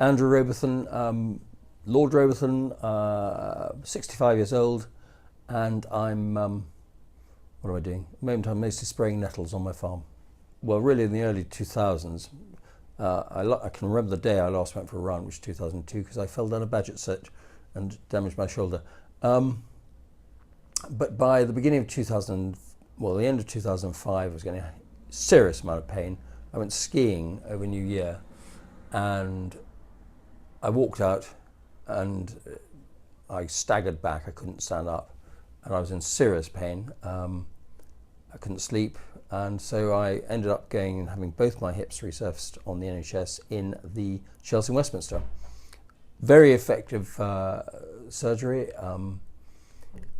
Andrew Robathan, Lord Robathan, 65 years old, and I'm, what am I doing? At the moment I'm mostly spraying nettles on my farm. Well, really in the early 2000s, I can remember the day I last went for a run, which was 2002, because I fell down a badger set and damaged my shoulder. But by the beginning of the end of 2005, I was getting a serious amount of pain. I went skiing over New Year, and I walked out and I staggered back. I couldn't stand up, and I was in serious pain. I couldn't sleep, and so I ended up going and having both my hips resurfaced on the NHS in the Chelsea and Westminster. Very effective surgery,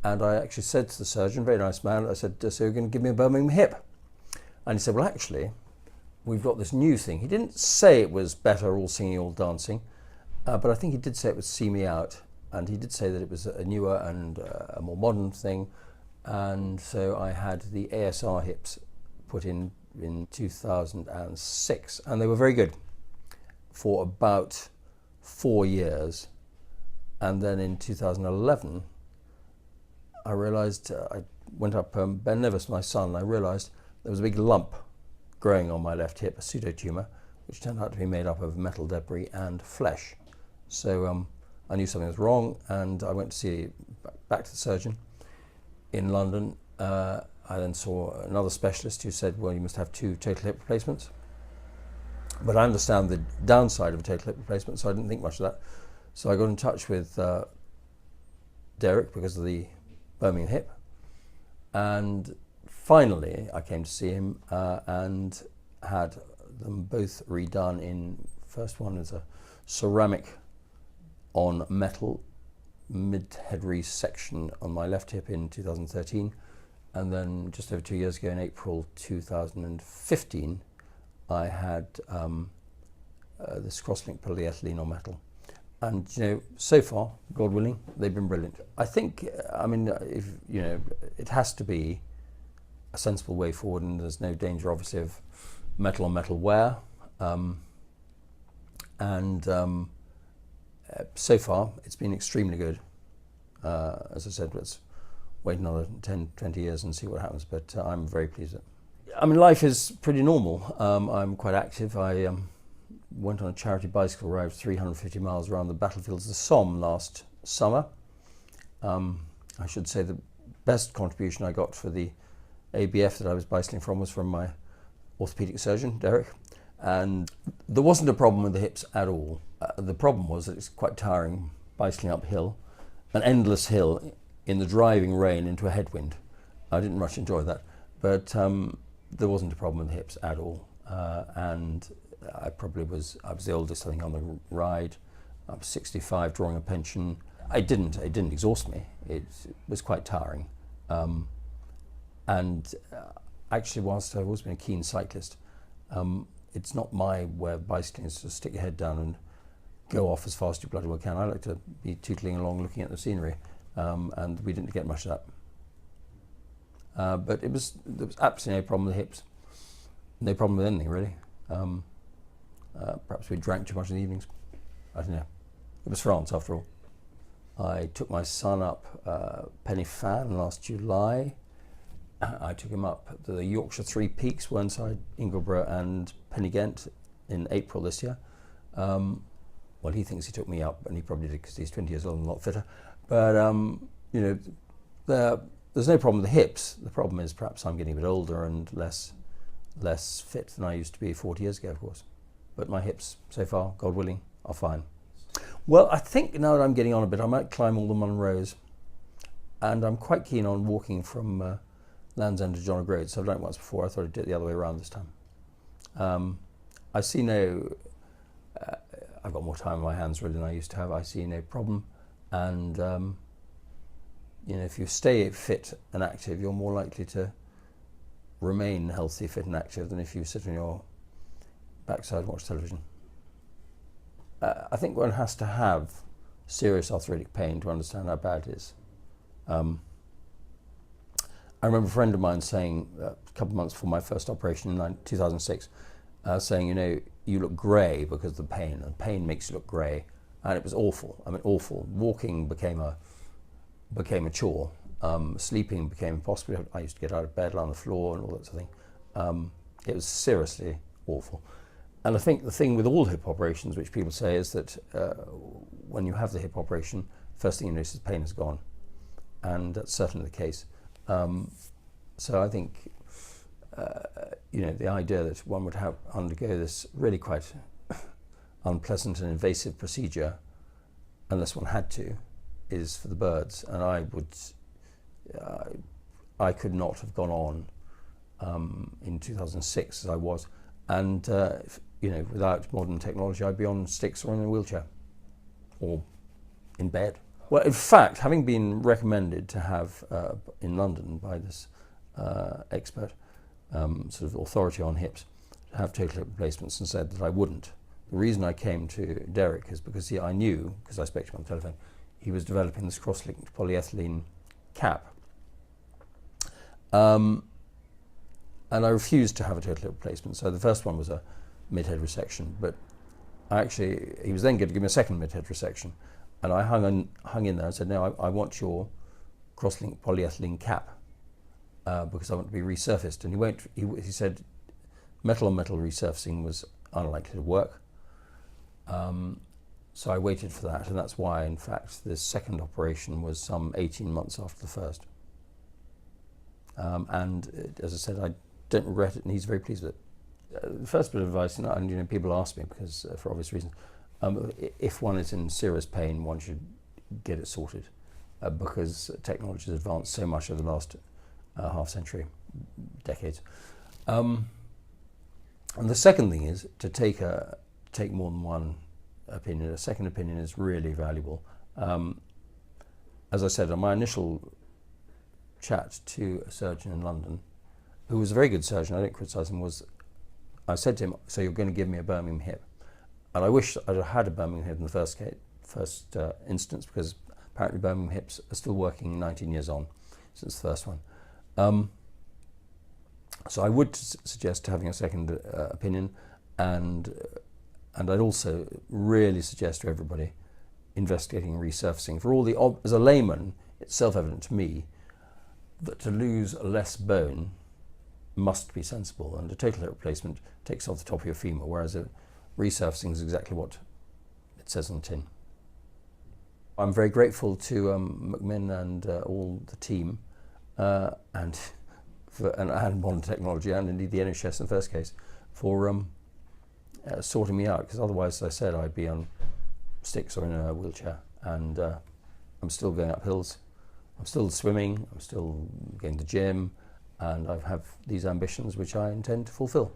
and I actually said to the surgeon, very nice man, I said, so you're going to give me a Birmingham hip? And he said, well, actually, we've got this new thing. He didn't say it was better all singing, all dancing, but I think he did say it would see me out, and he did say that it was a newer and a more modern thing. And so I had the ASR hips put in 2006, and they were very good for about 4 years. And then in 2011, I realized, I went up Ben Nevis, my son, and I realized there was a big lump growing on my left hip, a pseudotumor, which turned out to be made up of metal debris and flesh. So I knew something was wrong, and I went to see back to the surgeon in London. I then saw another specialist who said, well, you must have 2 total hip replacements. But I understand the downside of a total hip replacement, so I didn't think much of that. So I got in touch with Derek because of the Birmingham hip, and finally I came to see him and had them both redone. First one is a ceramic on metal mid-head resection on my left hip in 2013, and then just over 2 years ago in April 2015 I had this cross-linked polyethylene on metal. And so far, God willing, they've been brilliant. I think, if it has to be a sensible way forward, and there's no danger obviously of metal on metal wear. So far, it's been extremely good. As I said, let's wait another 10, 20 years and see what happens, but I'm very pleased with it. Life is pretty normal. I'm quite active. I went on a charity bicycle ride 350 miles around the battlefields of the Somme last summer. I should say the best contribution I got for the ABF that I was bicycling from was from my orthopedic surgeon, Derek. And there wasn't a problem with the hips at all. The problem was that it's quite tiring bicycling uphill, an endless hill in the driving rain into a headwind. I didn't much enjoy that, but there wasn't a problem with the hips at all. And I was the oldest, I think, on the ride. I was 65, drawing a pension. It didn't exhaust me. It was quite tiring. Actually, whilst I've always been a keen cyclist, it's not my way of bicycling is to stick your head down and go off as fast as you bloody well can. I like to be tootling along, looking at the scenery, and we didn't get much of that. But there was absolutely no problem with the hips, no problem with anything really. Perhaps we drank too much in the evenings. I don't know. It was France after all. I took my son up Penny Fan last July. I took him up the Yorkshire Three Peaks, Whernside, Ingleborough and Pennygent in April this year. Well, he thinks he took me up, and he probably did because he's 20 years old and a lot fitter. But, there's no problem with the hips. The problem is perhaps I'm getting a bit older and less fit than I used to be 40 years ago, of course. But my hips, so far, God willing, are fine. Well, I think now that I'm getting on a bit, I might climb all the Munros. And I'm quite keen on walking from Land's End to John O'Groats. So I've done it once before. I thought I'd do it the other way around this time. I see no... I've got more time on my hands really than I used to have. I see no problem. And, if you stay fit and active, you're more likely to remain healthy, fit and active than if you sit on your backside and watch television. I think one has to have serious arthritic pain to understand how bad it is. I remember a friend of mine saying a couple of months before my first operation in 2006, saying, you know, you look grey because of the pain, and pain makes you look grey, and it was awful. I mean, awful. Walking became a chore. Sleeping became impossible. I used to get out of bed, lie on the floor, and all that sort of thing. It was seriously awful. And I think the thing with all hip operations, which people say, is that when you have the hip operation, first thing you notice is pain is gone, and that's certainly the case. So I think, you know, the idea that one would have undergo this really quite unpleasant and invasive procedure, unless one had to, is for the birds. And I could not have gone on in 2006 as I was, and you know, without modern technology, I'd be on sticks or in a wheelchair, or in bed. Well, in fact, having been recommended to have in London by this expert, sort of authority on hips, to have total hip replacements, and said that I wouldn't. The reason I came to Derek is because I knew, because I spoke to him on the telephone, he was developing this cross-linked polyethylene cap. And I refused to have a total hip replacement. So the first one was a mid-head resection, but he was then going to give me a second mid-head resection. And I hung in there and said, no, I want your cross-linked polyethylene cap because I want to be resurfaced. And he said metal-on-metal resurfacing was unlikely to work. So I waited for that, and that's why, in fact, this second operation was some 18 months after the first. And as I said, I don't regret it, and he's very pleased with it. The first bit of advice, and you know, people ask me because for obvious reasons, if one is in serious pain, one should get it sorted because technology has advanced so much over the last half century, decades. And the second thing is to take more than one opinion. A second opinion is really valuable. As I said, on my initial chat to a surgeon in London, who was a very good surgeon, I don't criticise him, I said to him, so you're going to give me a Birmingham hip? And I wish I'd had a Birmingham hip in the first instance, because apparently Birmingham hips are still working 19 years on since the first one. So I would suggest having a second opinion, and I'd also really suggest to everybody investigating resurfacing. For all as a layman, it's self-evident to me that to lose less bone must be sensible, and a total hip replacement takes off the top of your femur, whereas a resurfacing is exactly what it says on the tin. I'm very grateful to McMinn and all the team, and modern technology, and indeed the NHS in the first case, for sorting me out, because otherwise, as I said, I'd be on sticks or in a wheelchair, and I'm still going up hills, I'm still swimming, I'm still going to the gym, and I have these ambitions which I intend to fulfill.